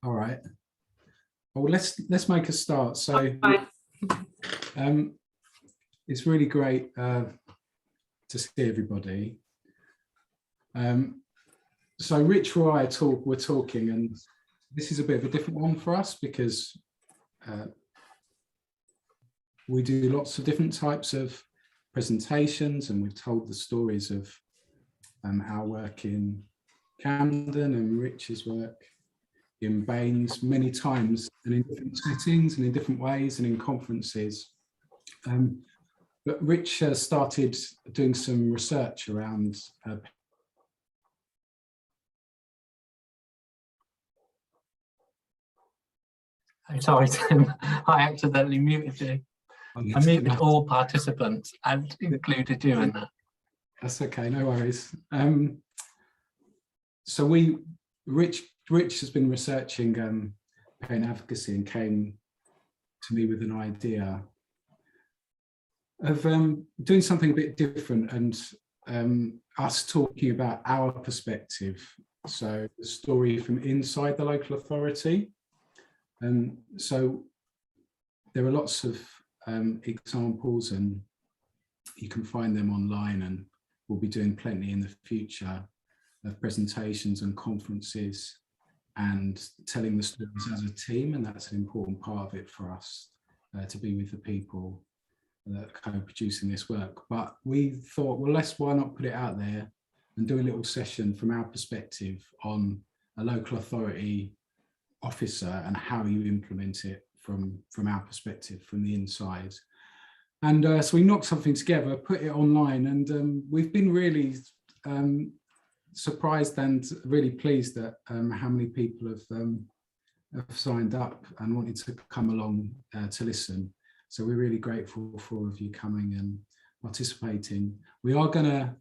All right. Well, let's make a start. So it's really great to see everybody. So Rich or I we're talking, and this is a bit of a different one for us because we do lots of different types of presentations, and we've told the stories of our work in Camden and Rich's work in Baines many times, and in different settings and in different ways and in conferences. But Rich started doing some research around I'm sorry, Tim. I accidentally muted you. I muted all participants and included you in that. That's okay, no worries. So Rich has been researching parent advocacy and came to me with an idea of doing something a bit different and us talking about our perspective. So the story from inside the local authority. So there are lots of examples, and you can find them online, and we'll be doing plenty in the future of presentations and conferences and telling the stories as a team, and that's an important part of it for us to be with the people that are co-producing this work. But we thought, well, why not put it out there and do a little session from our perspective on a local authority officer and how you implement it from our perspective, from the inside. And so we knocked something together, put it online, and we've been really surprised and really pleased at how many people have signed up and wanted to come along to listen. So we're really grateful for all of you coming and participating. We are going to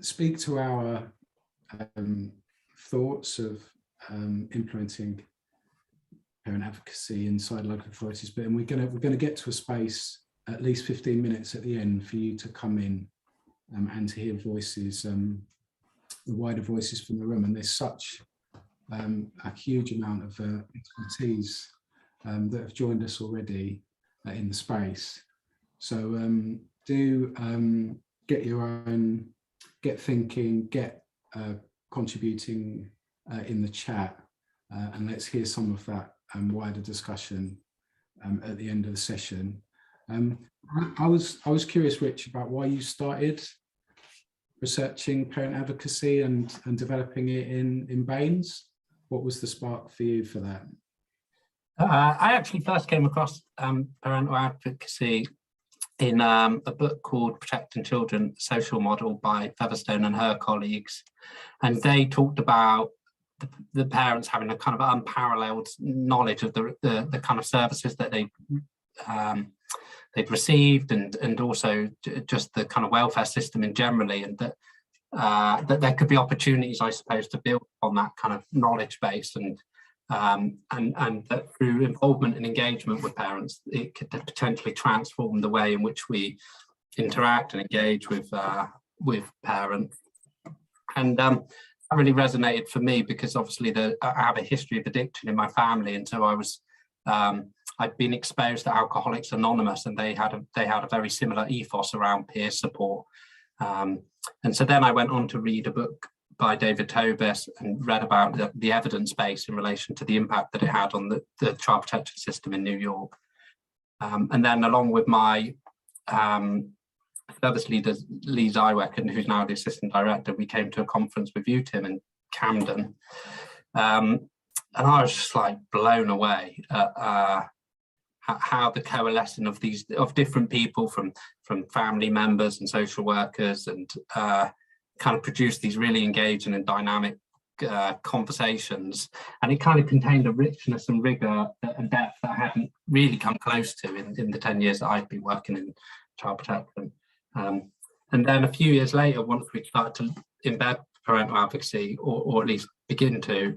speak to our thoughts of implementing parent advocacy inside local authorities, but we're going to get to a space at least 15 minutes at the end for you to come in and to hear voices, the wider voices from the room. And there's such a huge amount of expertise that have joined us already in the space. So do get your own, get thinking, get contributing in the chat, and let's hear some of that wider discussion at the end of the session. I was curious, Rich, about why you started researching parent advocacy and developing it in Baines. What was the spark for you for that? I actually first came across parental advocacy in a book called Protecting Children, Social Model by Featherstone and her colleagues. And they talked about the parents having a kind of unparalleled knowledge of the kind of services that they've received, and also just the kind of welfare system in generally, and that there could be opportunities, I suppose, to build on that kind of knowledge base, and that through involvement and engagement with parents, it could potentially transform the way in which we interact and engage with parents. And that really resonated for me because obviously I have a history of addiction in my family, and so I'd been exposed to Alcoholics Anonymous, and they had a very similar ethos around peer support. And so then I went on to read a book by David Tobis and read about the evidence base in relation to the impact that it had on the child protection system in New York. And then along with my service leader, Lee Zywick, and who's now the assistant director, we came to a conference with you, Tim, in Camden. And I was just like blown away at how the coalescing of different people from family members and social workers and kind of produced these really engaging and dynamic conversations, and it kind of contained a richness and rigor and depth that I hadn't really come close to in the 10 years that I'd been working in child protection. And then a few years later, once we started to embed parental advocacy, or at least begin to,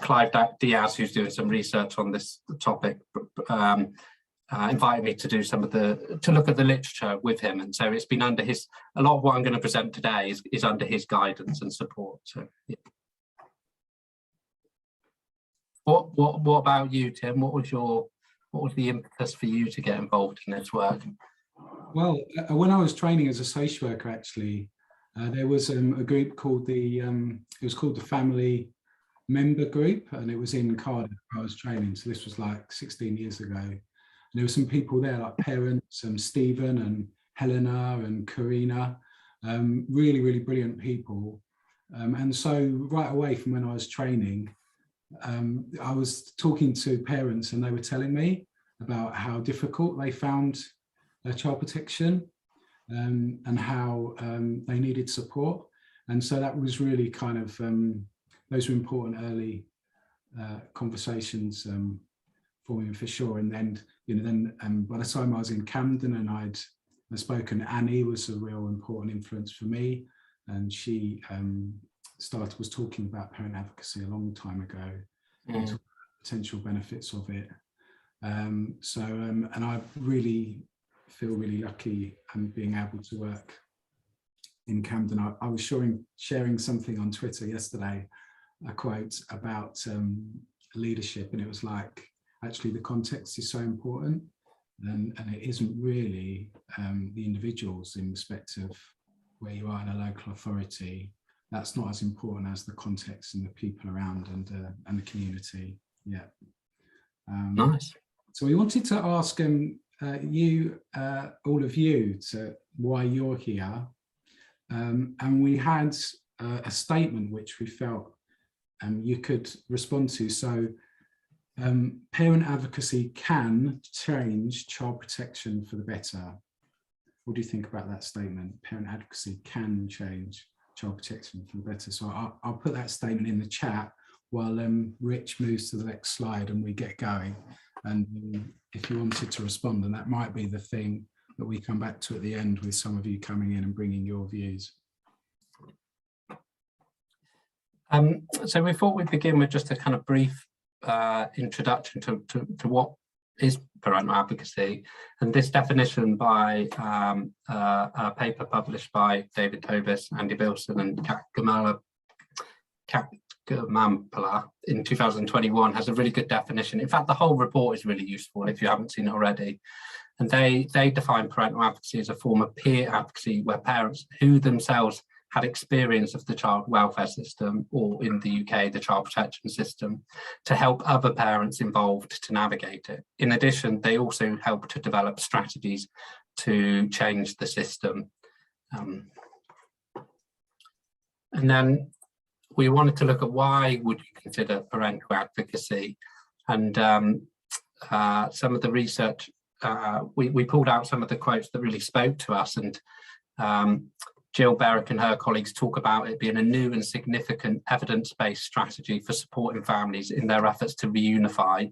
Clive Diaz, who's doing some research on this topic, invited me to do to look at the literature with him, and so it's been under a lot of what I'm going to present today is under his guidance and support. So yeah. What about you, Tim? What was the impetus for you to get involved in this work? Well, when I was training as a social worker, actually, there was a group called the Family Member Group, and it was in Cardiff where I was training. So this was like 16 years ago. And there were some people there, like parents, Stephen and Helena and Karina, really, really brilliant people. And so right away from when I was training, I was talking to parents, and they were telling me about how difficult they found child protection, and how they needed support. And so that was really kind of, those were important early conversations for me, for sure. And then, by the time I was in Camden and I'd spoken, Annie was a real important influence for me. And she was talking about parent advocacy a long time ago, and potential benefits of it. And I really feel really lucky being able to work in Camden. I was sharing something on Twitter yesterday, a quote about leadership, and it was like, actually the context is so important, and it isn't really the individuals in respect of where you are in a local authority. That's not as important as the context and the people around and the community. Yeah. Nice. So we wanted to ask you, all of you, to why you're here, and we had a statement which we felt you could respond to. So parent advocacy can change child protection for the better. What do you think about that statement? Parent advocacy can change child protection for the better. So I'll put that statement in the chat while Rich moves to the next slide and we get going. And if you wanted to respond, and that might be the thing that we come back to at the end, with some of you coming in and bringing your views. So we thought we'd begin with just a kind of brief introduction to what is parental advocacy, and this definition by a paper published by David Tobis, Andy Bilson and Kat Gamampala in 2021 has a really good definition. In fact, the whole report is really useful if you haven't seen it already. And they define parental advocacy as a form of peer advocacy where parents who themselves had experience of the child welfare system, or in the UK, the child protection system, to help other parents involved to navigate it. In addition, they also help to develop strategies to change the system. And then we wanted to look at why would you consider parental advocacy, and some of the research, we pulled out some of the quotes that really spoke to us, and Jill Berrick and her colleagues talk about it being a new and significant evidence-based strategy for supporting families in their efforts to reunify.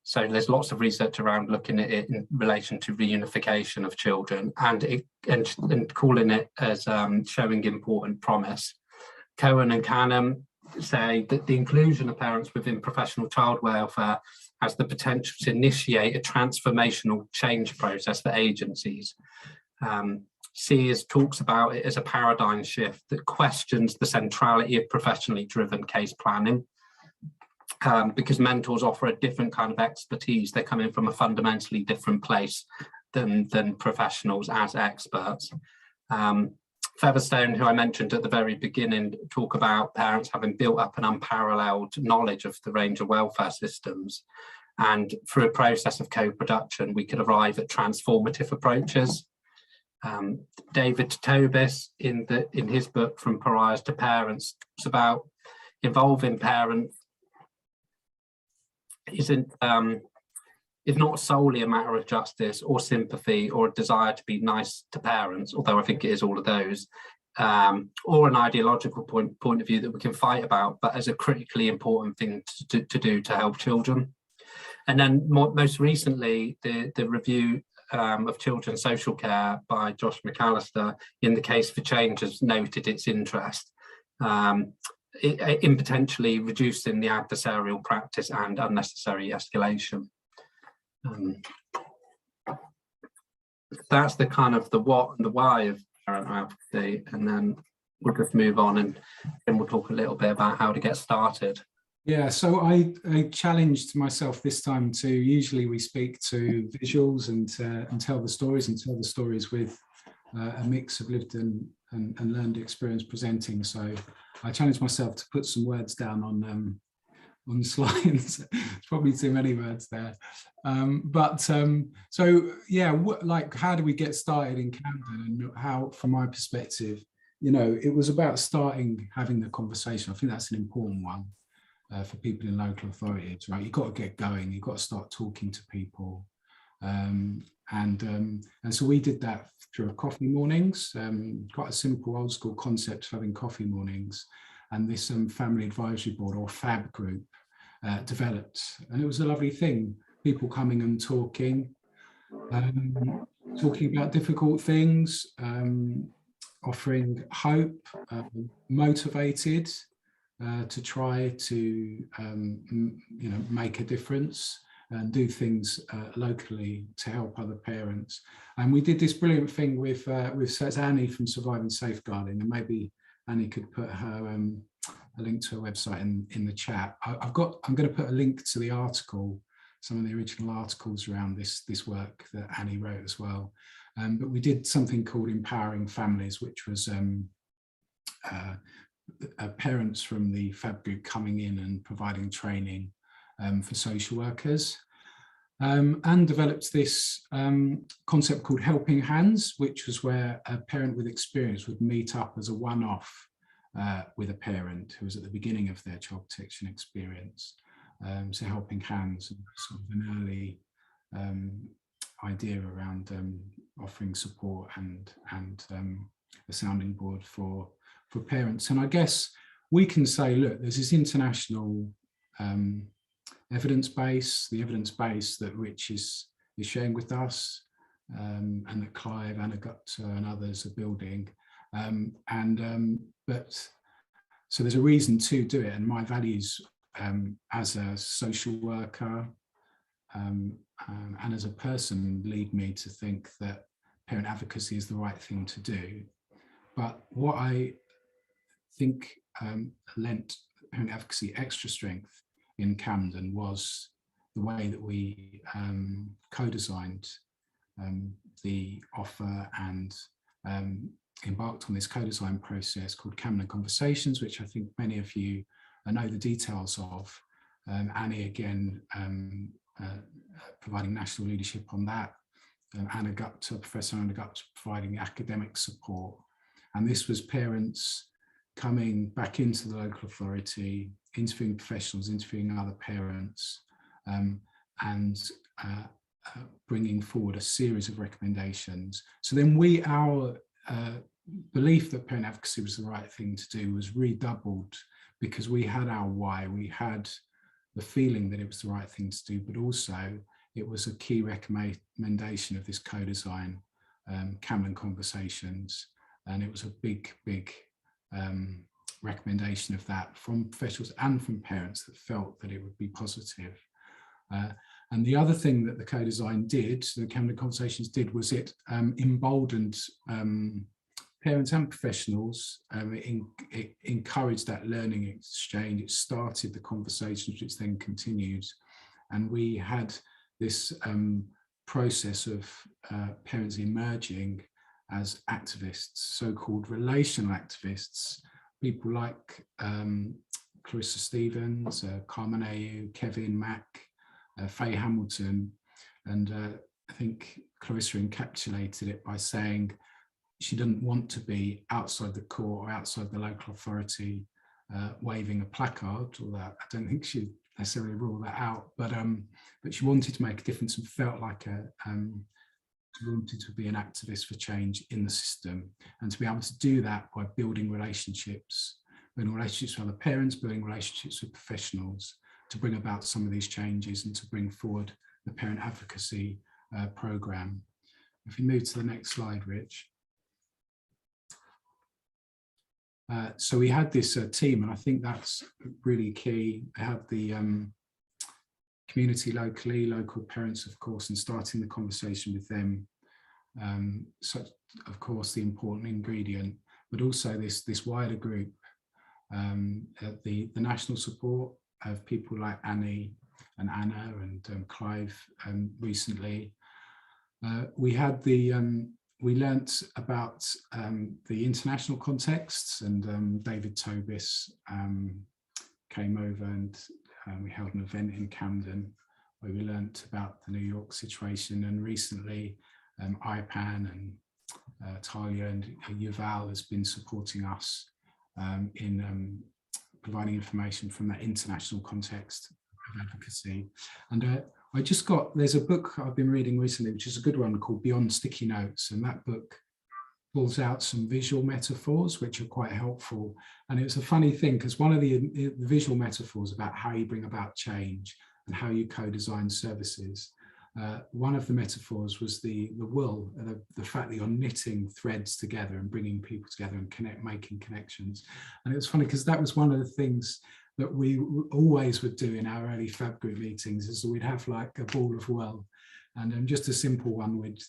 So there's lots of research around looking at it in relation to reunification of children, and calling it as showing important promise. Cohen and Canham say that the inclusion of parents within professional child welfare has the potential to initiate a transformational change process for agencies. Sears talks about it as a paradigm shift that questions the centrality of professionally driven case planning, because mentors offer a different kind of expertise. They're coming from a fundamentally different place than professionals as experts. Featherstone, who I mentioned at the very beginning, talk about parents having built up an unparalleled knowledge of the range of welfare systems. And through a process of co-production, we could arrive at transformative approaches. David Tobis, in his book From Pariahs to Parents, talks about involving parents is not solely a matter of justice or sympathy or a desire to be nice to parents, although I think it is all of those, or an ideological point of view that we can fight about, but as a critically important thing to do to help children. And then most recently, the review of children's social care by Josh MacAlister in the Case for Change has noted its interest in potentially reducing the adversarial practice and unnecessary escalation. That's the kind of the what and the why of parental advocacy, and then we'll just move on and then we'll talk a little bit about how to get started. Yeah, so I challenged myself this time to, usually we speak to visuals and tell the stories with a mix of lived and learned experience presenting. So I challenged myself to put some words down on slides. It's probably too many words there. So yeah, like, how do we get started in Camden? And how, from my perspective, you know, it was about having the conversation. I think that's an important one. For people in local authorities, right? You've got to get going. You've got to start talking to people, and so we did that through coffee mornings. Quite a simple, old school concept of having coffee mornings, and this family advisory board, or FAB group, developed, and it was a lovely thing. People coming and talking about difficult things, offering hope, motivated. To try to you know, make a difference and do things locally to help other parents. And we did this brilliant thing with so it's Annie from Surviving Safeguarding, and maybe Annie could put her a link to her website in the chat. I'm going to put a link to the article, some of the original articles around this work that Annie wrote as well. But we did something called Empowering Families, which was parents from the FAB group coming in and providing training for social workers, and developed this concept called Helping Hands, which was where a parent with experience would meet up as a one-off with a parent who was at the beginning of their child protection experience. So Helping Hands, sort of an early idea around offering support and a sounding board for parents. And I guess we can say, look, there's this international evidence base, the evidence base that Rich is sharing with us, and that Clive, Anna Gupta and others are building. But so there's a reason to do it, and my values as a social worker and as a person lead me to think that parent advocacy is the right thing to do. But what I think lent parent advocacy extra strength in Camden was the way that we co-designed the offer and embarked on this co-design process called Camden Conversations, which I think many of you know the details of. Annie again providing national leadership on that, Anna Gupta, Professor Anna Gupta providing academic support. And this was parents coming back into the local authority, interviewing professionals, interviewing other parents, and bringing forward a series of recommendations. So then our belief that parent advocacy was the right thing to do was redoubled, because we had our why, we had the feeling that it was the right thing to do, but also it was a key recommendation of this co-design, Camden Conversations, and it was a big recommendation of that from professionals and from parents that felt that it would be positive. And the other thing that the co-design did, the Camden Conversations did, was it emboldened parents and professionals. It encouraged that learning exchange. It started the conversations, which then continued. And we had this process of parents emerging as activists, so-called relational activists, people like Clarissa Stevens, Carmen Ayu, Kevin Mack, Faye Hamilton. And I think Clarissa encapsulated it by saying she didn't want to be outside the court or outside the local authority waving a placard, although I don't think she necessarily ruled that out, but she wanted to make a difference and felt like she wanted to be an activist for change in the system, and to be able to do that by building relationships with other parents, building relationships with professionals to bring about some of these changes and to bring forward the parent advocacy programme. If you move to the next slide, Rich. So we had this team, and I think that's really key. I had the community locally, local parents, of course, and starting the conversation with them. Such, of course, the important ingredient, but also this wider group, the national support, of people like Annie and Anna and Clive recently. We had we learnt about the international contexts, and David Tobis came over, and we held an event in Camden where we learnt about the New York situation. And recently IPAN and Talia and Yuval has been supporting us in providing information from that international context of advocacy. And there's a book I've been reading recently, which is a good one, called Beyond Sticky Notes. And that book pulls out some visual metaphors, which are quite helpful. And it was a funny thing, because one of the visual metaphors about how you bring about change and how you co-design services, one of the metaphors was the wool, the fact that you're knitting threads together and bringing people together and making connections. And it was funny because that was one of the things that we always would do in our early Fab Group meetings, is that we'd have like a ball of wool, and just a simple one, we'd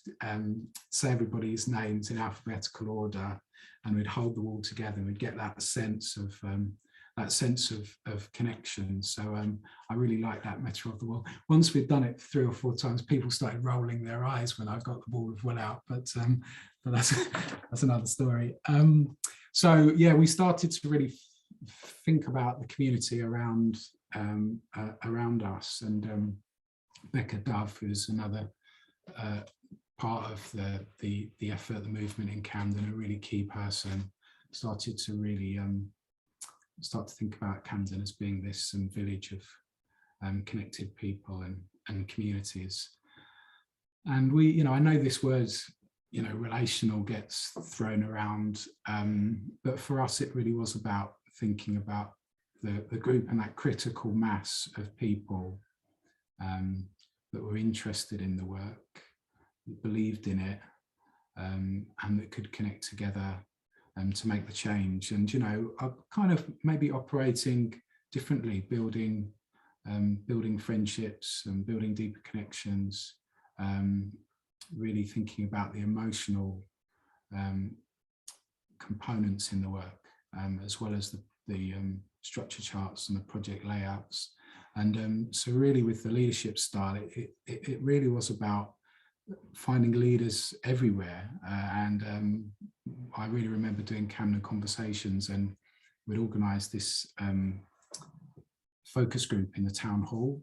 say everybody's names in alphabetical order, and we'd hold the wool together, and we'd get that sense of connection. So I really like that metaphor of the wool. Once we'd done it 3 or 4 times, people started rolling their eyes when I got the ball of wool out, but that's another story. So yeah, we started to really think about the community around us, and Becca Dove, who's another part of the effort, the movement in Camden, a really key person, started to really start to think about Camden as being this village of connected people and communities. And we, I know this word, relational, gets thrown around, but for us it really was about thinking about the group and that critical mass of people that were interested in the work, that believed in it, and that could connect together to make the change. And kind of maybe operating differently, building friendships and building deeper connections, really thinking about the emotional components in the work, as well as the structure charts and the project layouts. And so really with the leadership style, it really was about finding leaders everywhere. And I really remember doing Camden Conversations, and we'd organised this focus group in the town hall.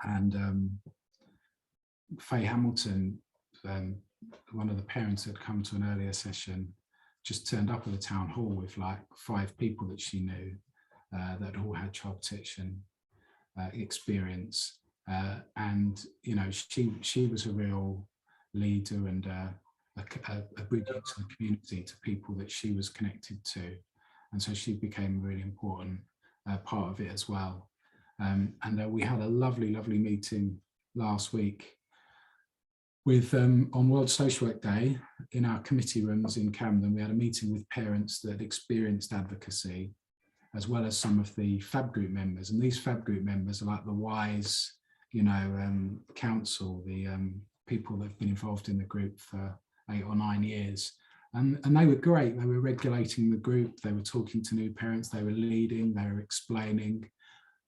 And Faye Hamilton, one of the parents that had come to an earlier session, just turned up at the town hall with like 5 people that she knew that all had child protection experience. And she was a real leader and a bridge into the community to people that she was connected to, and so she became a really important part of it as well. And we had a lovely meeting last week with on World Social Work Day. In our committee rooms in Camden, we had a meeting with parents that had experienced advocacy, as well as some of the Fab Group members. And these Fab Group members are like the WISE, council, the people that have been involved in the group for 8 or 9 years. And they were great. They were regulating the group. They were talking to new parents. They were leading. They were explaining.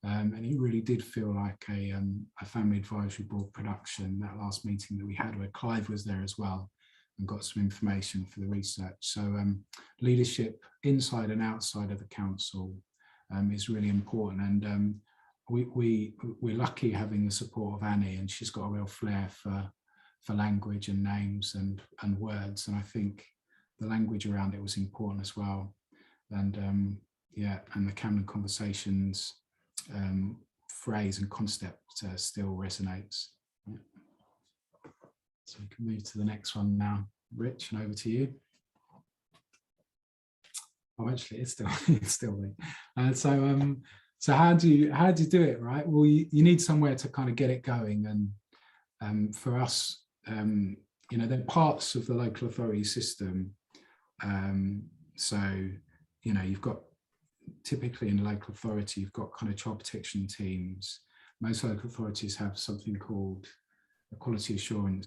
And it really did feel like a family advisory board production, that last meeting that we had, where Clive was there as well and got some information for the research. So leadership inside and outside of the council is really important. And we're lucky having the support of Annie, and she's got a real flair for language and names and words. And I think the language around it was important as well. And and the Camden Conversations phrase and concept still resonates. Yeah. So we can move to the next one now. Rich, and over to you. Oh, actually, it's still me. So how do you do it, right? Well, you need somewhere to kind of get it going, and for us, there are parts of the local authority system. So you've got, typically in a local authority, you've got kind of child protection teams. Most local authorities have something called a quality assurance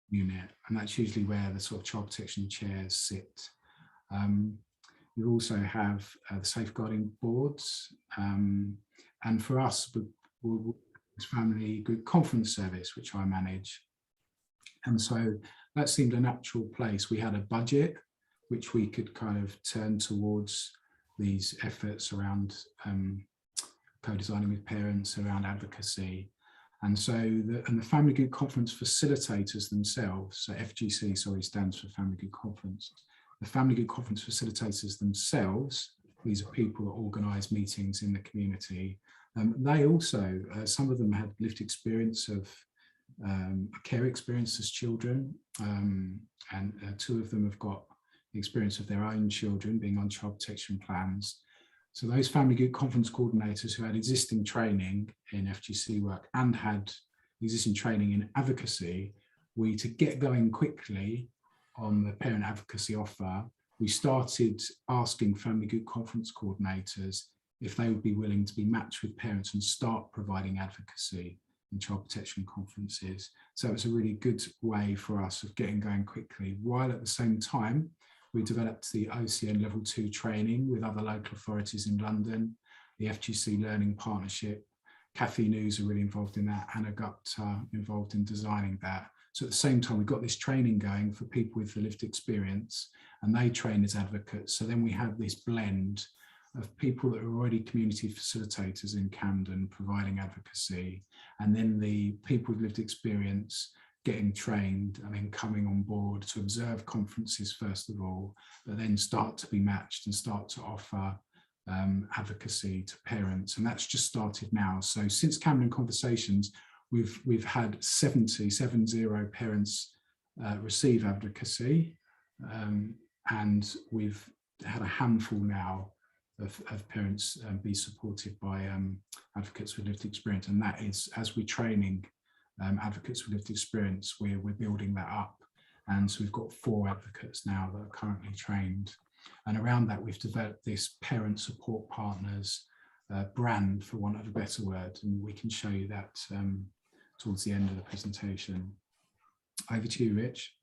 unit, and that's usually where the sort of child protection chairs sit. You also have the safeguarding boards, and And for us, this family group conference service, which I manage. And so that seemed a natural place. We had a budget which we could kind of turn towards these efforts around co-designing with parents, around advocacy. And so the family group conference facilitators themselves, so FGC, sorry, stands for Family Group Conference. The family group conference facilitators themselves, these are people that organise meetings in the community. They also, some of them had lived experience of care experience as children, and two of them have got the experience of their own children being on child protection plans. So those family group conference coordinators who had existing training in FGC work and had existing training in advocacy, to get going quickly on the parent advocacy offer, we started asking family group conference coordinators if they would be willing to be matched with parents and start providing advocacy in child protection conferences. So it's a really good way for us of getting going quickly, while at the same time, we developed the OCN Level 2 training with other local authorities in London, the FGC Learning Partnership. Kathy News are really involved in that, Anna Gupta involved in designing that. So at the same time, we got this training going for people with the lived experience, and they train as advocates. So then we have this blend of people that are already community facilitators in Camden providing advocacy, and then the people with lived experience getting trained and then coming on board to observe conferences first of all, but then start to be matched and start to offer advocacy to parents. And that's just started now. So since Camden Conversations, we've had 70 parents receive advocacy, and we've had a handful now of parents be supported by advocates with lived experience. And that is, as we're training advocates with lived experience, we're building that up. And so we've got 4 advocates now that are currently trained. And around that, we've developed this parent support partners brand, for want of a better word. And we can show you that towards the end of the presentation. Over to you, Rich.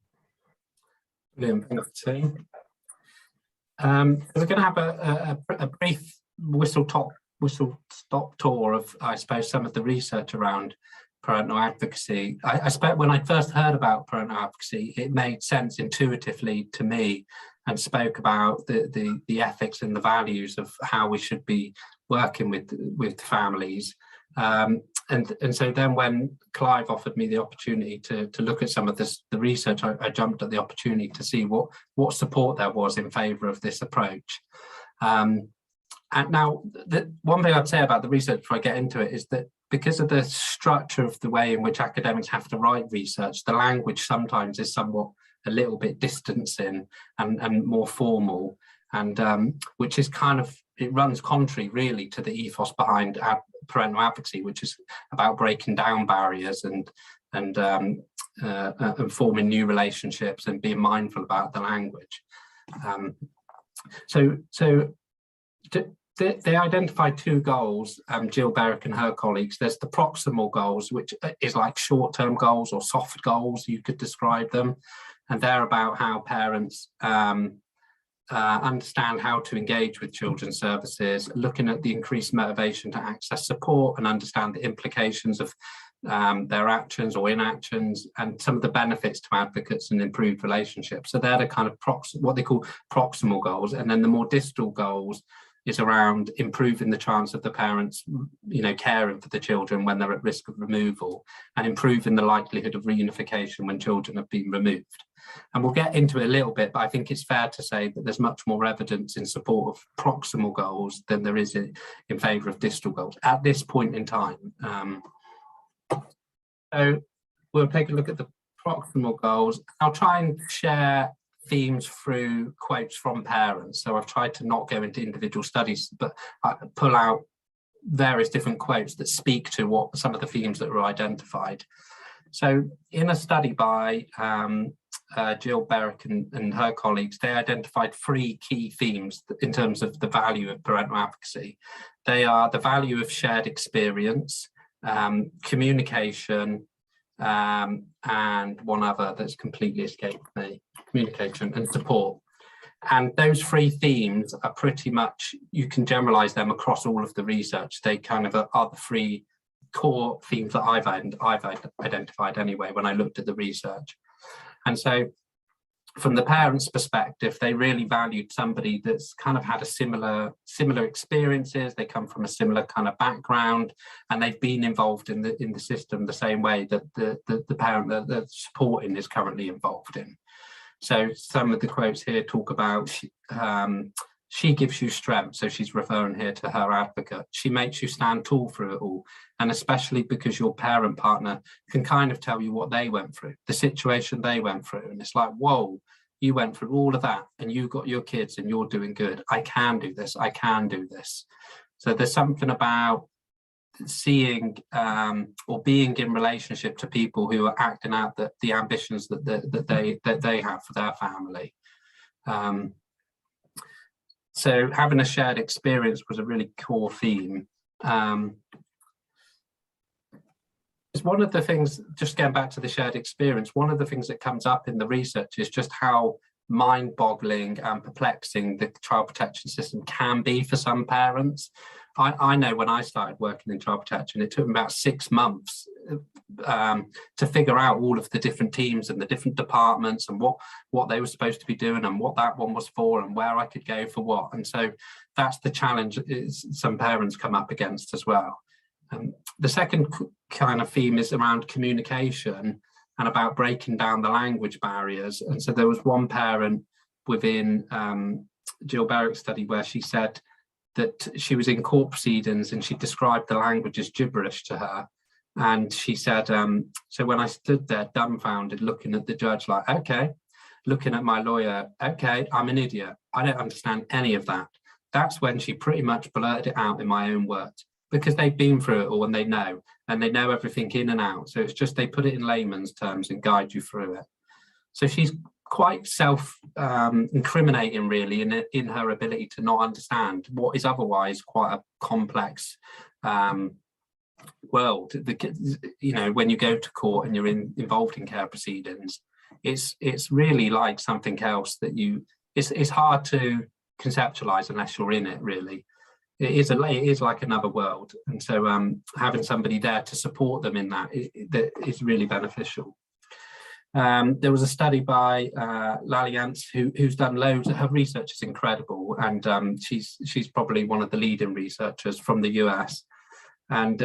Brilliant, thanks, team. We're going to have a brief whistle-stop tour of, I suppose, some of the research around parental advocacy. I suppose when I first heard about parental advocacy, it made sense intuitively to me, and spoke about the ethics and the values of how we should be working with families. And so then when Clive offered me the opportunity to look at some of the research, I jumped at the opportunity to see what support there was in favour of this approach. And now, one thing I'd say about the research before I get into it is that because of the structure of the way in which academics have to write research, the language sometimes is somewhat a little bit distancing and more formal, and which is kind of, it runs contrary really to the ethos behind parental advocacy, which is about breaking down barriers and forming new relationships and being mindful about the language. They identified 2 goals, Jill Berrick and her colleagues. There's the proximal goals, which is like short-term goals or soft goals, you could describe them. And they're about how parents understand how to engage with children's services, looking at the increased motivation to access support and understand the implications of their actions or inactions, and some of the benefits to advocates and improved relationships. So they're the kind of what they call proximal goals. And then the more distal goals is around improving the chance of the parents, caring for the children when they're at risk of removal, and improving the likelihood of reunification when children have been removed. And we'll get into it a little bit, but I think it's fair to say that there's much more evidence in support of proximal goals than there is in favour of distal goals at this point in time. So we'll take a look at the proximal goals. I'll try and share themes through quotes from parents. So I've tried to not go into individual studies, but I pull out various different quotes that speak to what some of the themes that were identified. So in a study by Jill Berrick and her colleagues, they identified 3 key themes in terms of the value of parental advocacy. They are the value of shared experience, communication, and one other that's completely escaped me, communication and support. And those 3 themes are pretty much, you can generalize them across all of the research. They kind of are the 3 core themes that I've identified anyway when I looked at the research. And so from the parents' perspective, they really valued somebody that's kind of had a similar experiences. They come from a similar kind of background, and they've been involved in the system the same way that the parent that they're supporting is currently involved in. So some of the quotes here talk about she gives you strength. So she's referring here to her advocate. She makes you stand tall through it all. And especially because your parent partner can kind of tell you what they went through, the situation they went through. And it's like, whoa, you went through all of that and you got your kids and you're doing good. I can do this. I can do this. So there's something about seeing or being in relationship to people who are acting out the ambitions that they have for their family. So having a shared experience was a really core theme. It's one of the things, just going back to the shared experience, one of the things that comes up in the research is just how mind-boggling and perplexing the child protection system can be for some parents. I know when I started working in child protection, it took me about 6 months to figure out all of the different teams and the different departments and what they were supposed to be doing and what that one was for and where I could go for what. And so that's the challenge some parents come up against as well. The second kind of theme is around communication and about breaking down the language barriers. And so there was one parent within Jill Berrick's study where she said that she was in court proceedings and she described the language as gibberish to her. And she said, so when I stood there dumbfounded, looking at the judge like, okay, looking at my lawyer, okay, I'm an idiot. I don't understand any of that. That's when she pretty much blurted it out in my own words, because they've been through it all and they know everything in and out. So it's just they put it in layman's terms and guide you through it. So she's quite self-incriminating really in her ability to not understand what is otherwise quite a complex world. You know, when you go to court and you're involved in care proceedings, it's really like something else that it's hard to conceptualize unless you're in it really. It is like another world, and so having somebody there to support them in that is really beneficial. There was a study by Laliance who's done loads. Her research is incredible, and she's probably one of the leading researchers from the US. And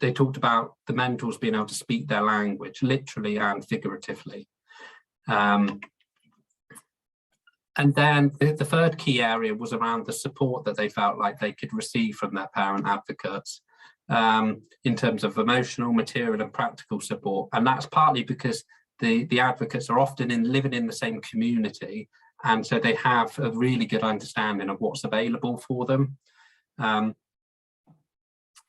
they talked about the mentors being able to speak their language, literally and figuratively. And then the third key area was around the support that they felt like they could receive from their parent advocates in terms of emotional, material and practical support. And that's partly because the advocates are often living in the same community, and so they have a really good understanding of what's available for them.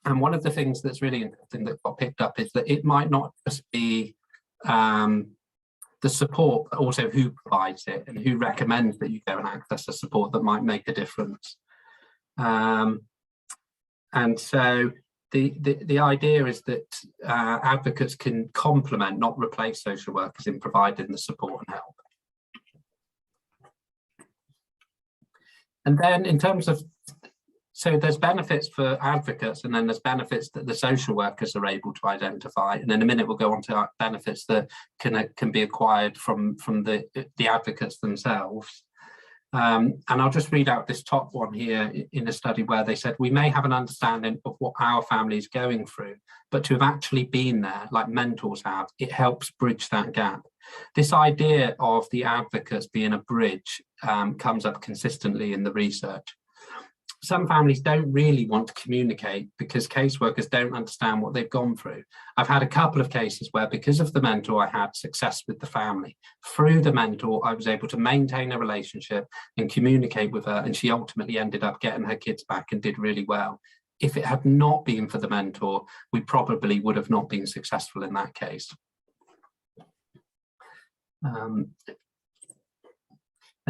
And one of the things that's really interesting that got picked up is that it might not just be the support, but also who provides it and who recommends that you go and access the support that might make a difference. And so the idea is that advocates can complement, not replace social workers in providing the support and help. And then in terms of, so there's benefits for advocates, and then there's benefits that the social workers are able to identify. And in a minute, we'll go on to benefits that can be acquired from the advocates themselves. And I'll just read out this top one here in a study where they said, we may have an understanding of what our family is going through, but to have actually been there, like mentors have, it helps bridge that gap. This idea of the advocates being a bridge comes up consistently in the research. Some families don't really want to communicate because caseworkers don't understand what they've gone through. I've had a couple of cases where, because of the mentor, I had success with the family. Through the mentor, I was able to maintain a relationship and communicate with her, and she ultimately ended up getting her kids back and did really well. If it had not been for the mentor, we probably would have not been successful in that case.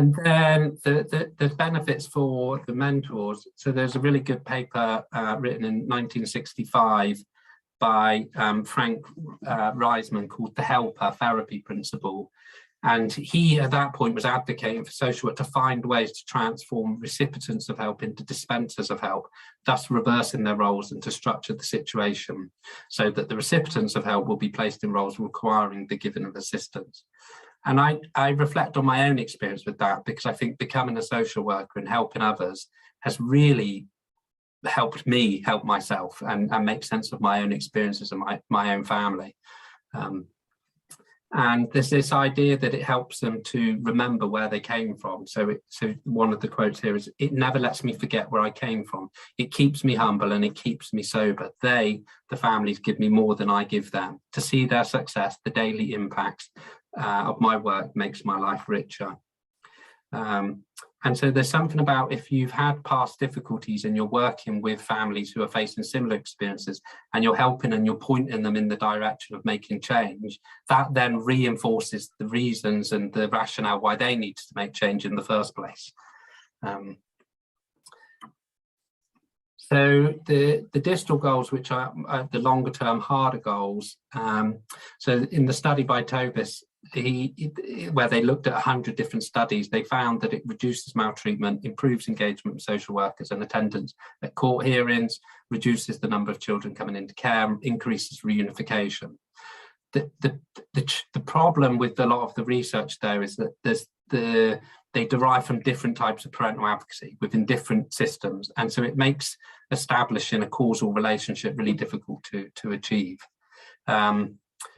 And then the benefits for the mentors. So there's a really good paper written in 1965 by Frank Reisman called The Helper Therapy Principle. And he, at that point, was advocating for social work to find ways to transform recipients of help into dispensers of help, thus reversing their roles and to structure the situation so that the recipients of help will be placed in roles requiring the giving of assistance. And I reflect on my own experience with that, because I think becoming a social worker and helping others has really helped me help myself and make sense of my own experiences and my own family. And there's this idea that it helps them to remember where they came from. So one of the quotes here is, "It never lets me forget where I came from. It keeps me humble and it keeps me sober. They, the families, give me more than I give them. To see their success, the daily impacts of my work makes my life richer." And so there's something about, if you've had past difficulties and you're working with families who are facing similar experiences and you're helping and you're pointing them in the direction of making change, that then reinforces the reasons and the rationale why they need to make change in the first place. So the distal goals, which are the longer term, harder goals. So in the study by Tobis, where they looked at 100 different studies, they found that it reduces maltreatment, improves engagement with social workers and attendance at court hearings, reduces the number of children coming into care, increases reunification. The problem with a lot of the research, though, is that they derive from different types of parental advocacy within different systems, and so it makes establishing a causal relationship really difficult to achieve.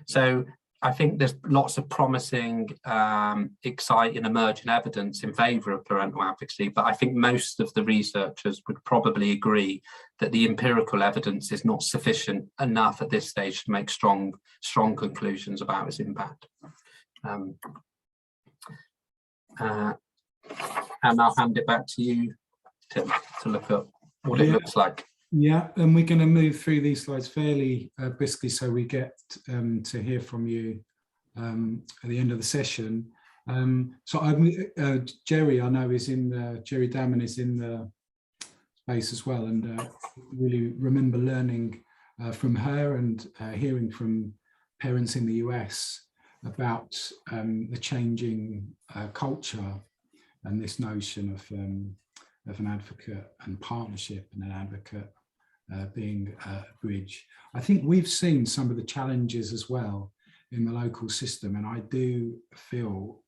So I think there's lots of promising, exciting, emerging evidence in favour of parental advocacy, but I think most of the researchers would probably agree that the empirical evidence is not sufficient enough at this stage to make strong conclusions about its impact. And I'll hand it back to you, Tim, to look at what it looks like. Yeah, and we're going to move through these slides fairly briskly, so we get to hear from you at the end of the session. So Jerry, I know, is in Jerry Damon is in the space as well, and really remember learning from her and hearing from parents in the US about the changing culture and this notion of an advocate and partnership and an advocate being a bridge. I think we've seen some of the challenges as well in the local system, and I do feel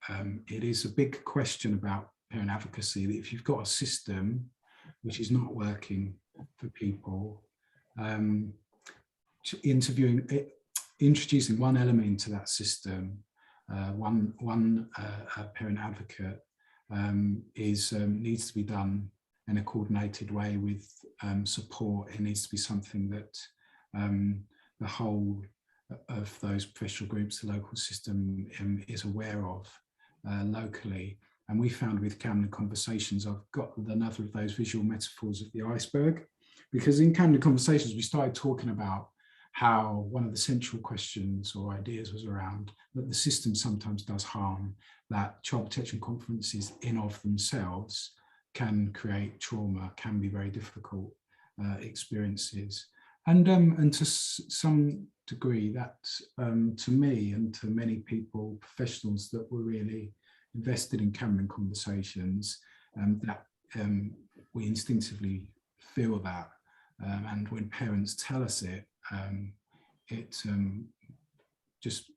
it is a big question about parent advocacy, that if you've got a system which is not working for people, introducing one element into that system, one parent advocate, needs to be done in a coordinated way with support. It needs to be something that the whole of those professional groups, the local system, is aware of locally. And we found with Camden Conversations, I've got another of those visual metaphors of the iceberg, because in Camden Conversations, we started talking about how one of the central questions or ideas was around that the system sometimes does harm, that child protection conferences in of themselves can create trauma, can be very difficult experiences. And to some degree, that to me and to many people, professionals that were really invested in Camden Conversations, that we instinctively feel that. And when parents tell us it, it just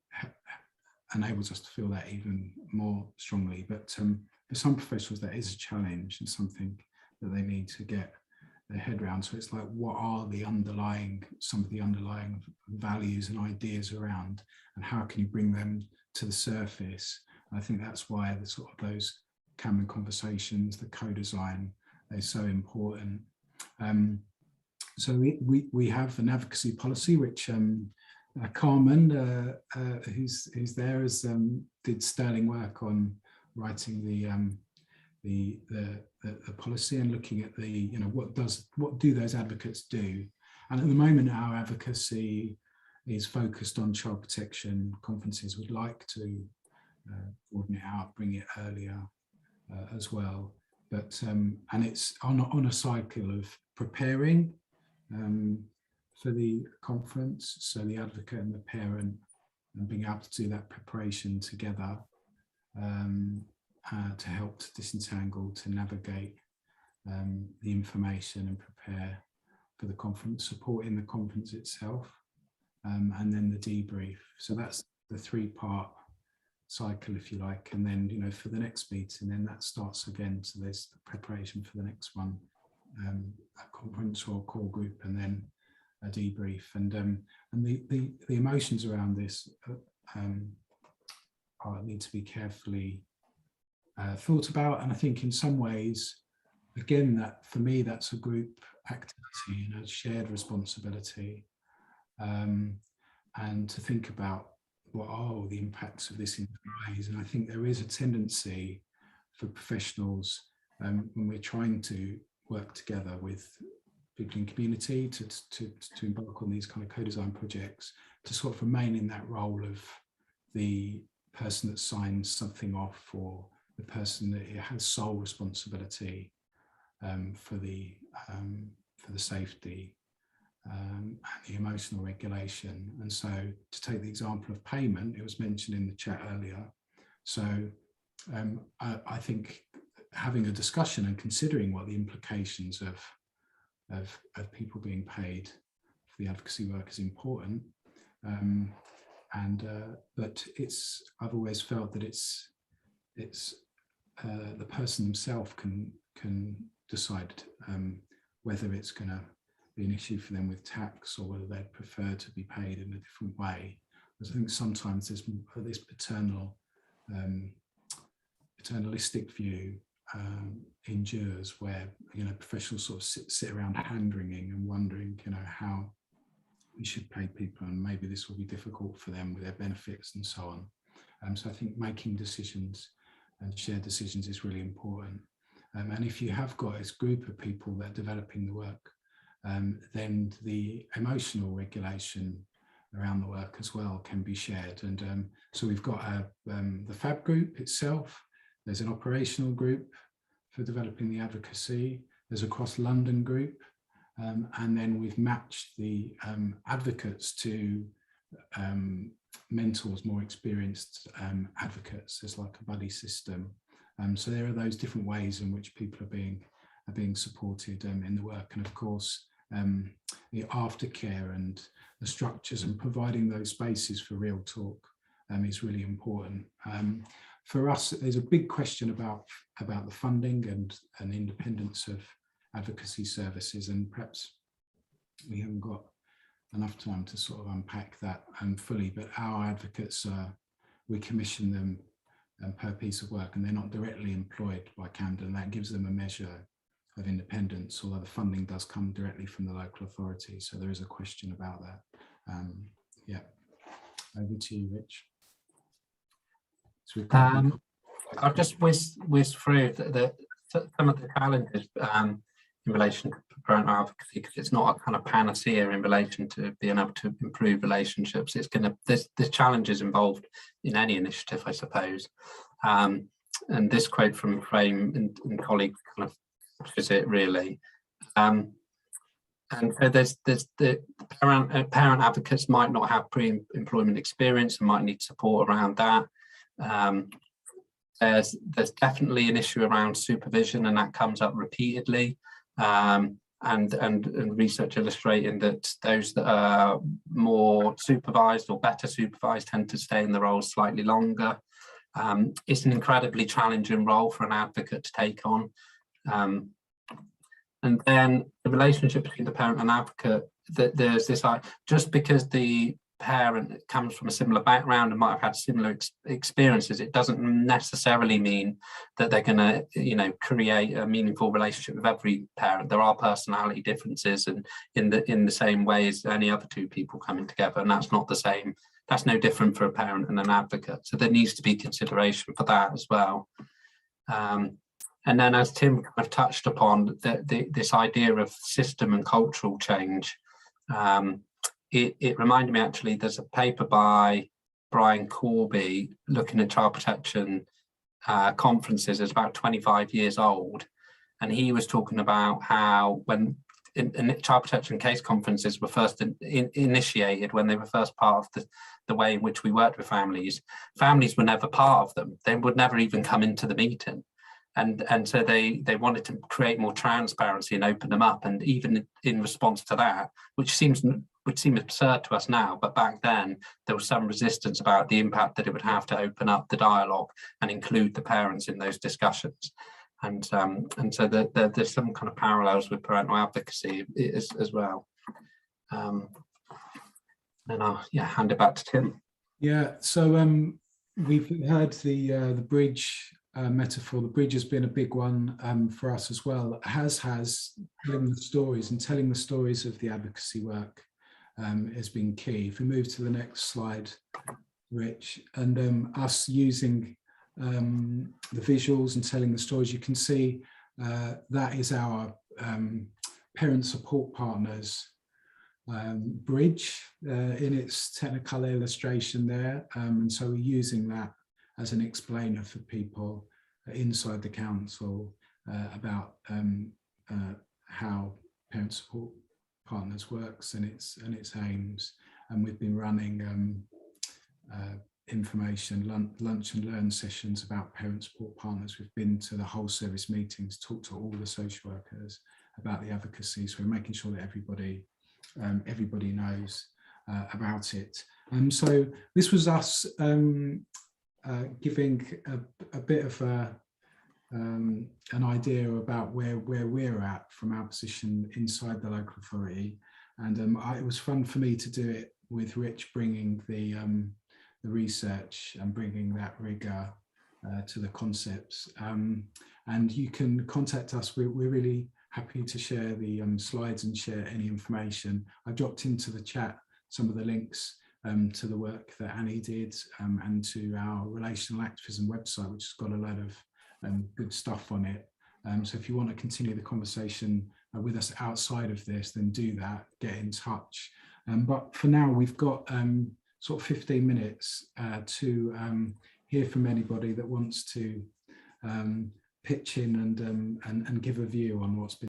enables us to feel that even more strongly. But for some professionals, that is a challenge and something that they need to get their head around. So it's like, what are some of the underlying values and ideas around, and how can you bring them to the surface? And I think that's why the sort of those Camden Conversations, the co-design, they're so important. So we have an advocacy policy, which Carmen, who's there, did sterling work on writing the policy and looking at what do those advocates do. And at the moment, our advocacy is focused on child protection conferences. We'd like to broaden it out, bring it earlier as well. But and it's on a cycle of preparing for the conference, so the advocate and the parent, and being able to do that preparation together, to help to disentangle, to navigate the information and prepare for the conference, supporting the conference itself, and then the debrief. So that's the 3-part cycle, if you like, and then, you know, for the next meeting, then that starts again. So there's the preparation for the next one, a conference or a core group, and then a debrief. And the emotions around this need to be carefully thought about. And I think in some ways, again, that for me, that's a group activity and a shared responsibility, and to think about what are the impacts of this in ways. And I think there is a tendency for professionals, when we're trying to work together with people in community to embark on these kind of co-design projects, to sort of remain in that role of the person that signs something off, or the person that has sole responsibility for the safety and the emotional regulation. And so, to take the example of payment, it was mentioned in the chat earlier. So I think having a discussion and considering what the implications of people being paid for the advocacy work is important. But I've always felt that it's the person themselves can decide whether it's going to be an issue for them with tax, or whether they'd prefer to be paid in a different way. Because I think sometimes there's this paternalistic view endures, where, you know, professionals sort of sit around hand-wringing and wondering, you know, how we should pay people, and maybe this will be difficult for them with their benefits and so on. So I think making decisions and shared decisions is really important. And if you have got this group of people that are developing the work, then the emotional regulation around the work as well can be shared. And so we've got the FAB group itself. There's an operational group for developing the advocacy. There's a cross-London group. And then we've matched the advocates to mentors, more experienced advocates. There's like a buddy system. So there are those different ways in which people are being supported in the work. And of course, the aftercare and the structures and providing those spaces for real talk is really important. For us, there's a big question about the funding and independence of advocacy services, and perhaps we haven't got enough time to sort of unpack that fully, but our advocates, we commission them per piece of work, and they're not directly employed by Camden. That gives them a measure of independence, although the funding does come directly from the local authority. So there is a question about that. Yeah, over to you, Rich. So I'll just whiz through some of the challenges in relation to parental advocacy, because it's not a kind of panacea in relation to being able to improve relationships. It's there's challenges involved in any initiative, I suppose. And this quote from Frame and colleagues kind of is it really. And so there's the parent advocates might not have pre-employment experience and might need support around that. There's definitely an issue around supervision, and that comes up repeatedly. And research illustrating that those that are more supervised or better supervised tend to stay in the role slightly longer. It's an incredibly challenging role for an advocate to take on. And then the relationship between the parent and advocate, that there's this, like, just because the parent comes from a similar background and might have had similar experiences, it doesn't necessarily mean that they're going to, you know, create a meaningful relationship with every parent. There are personality differences, and in the same way as any other two people coming together, and that's not the same. That's no different for a parent and an advocate. So there needs to be consideration for that as well. And then, as Tim kind of touched upon, this idea of system and cultural change. It reminded me, actually, there's a paper by Brian Corby looking at child protection conferences. It's about 25 years old. And he was talking about how when child protection case conferences were first initiated, when they were first part of the way in which we worked with families. Families were never part of them. They would never even come into the meeting. And so they wanted to create more transparency and open them up. And even in response to that, which would seem absurd to us now, but back then there was some resistance about the impact that it would have to open up the dialogue and include the parents in those discussions. And so there's some kind of parallels with parental advocacy as well. And I'll hand it back to Tim. Yeah, so we've heard the bridge metaphor. The bridge has been a big one for us as well. Has telling the stories of the advocacy work has been key. If we move to the next slide, Rich, and us using the visuals and telling the stories, you can see that is our parent support partners bridge in its technical illustration there, and so we're using that as an explainer for people inside the council about how parent support partners works and its aims. And we've been running information lunch and learn sessions about parent support partners. We've been to the whole service meetings, talked to all the social workers about the advocacy, so we're making sure that everybody knows about it. So this was us giving a bit of an idea about where we're at from our position inside the local authority, and it was fun for me to do it with Rich, bringing the research and bringing that rigor to the concepts. And you can contact us. We're really happy to share the slides and share any information. I dropped into the chat some of the links to the work that Annie did and to our relational activism website, which has got a lot of good stuff on it. So if you want to continue the conversation with us outside of this, then do that, get in touch. But for now, we've got sort of 15 minutes to hear from anybody that wants to pitch in and give a view on what's been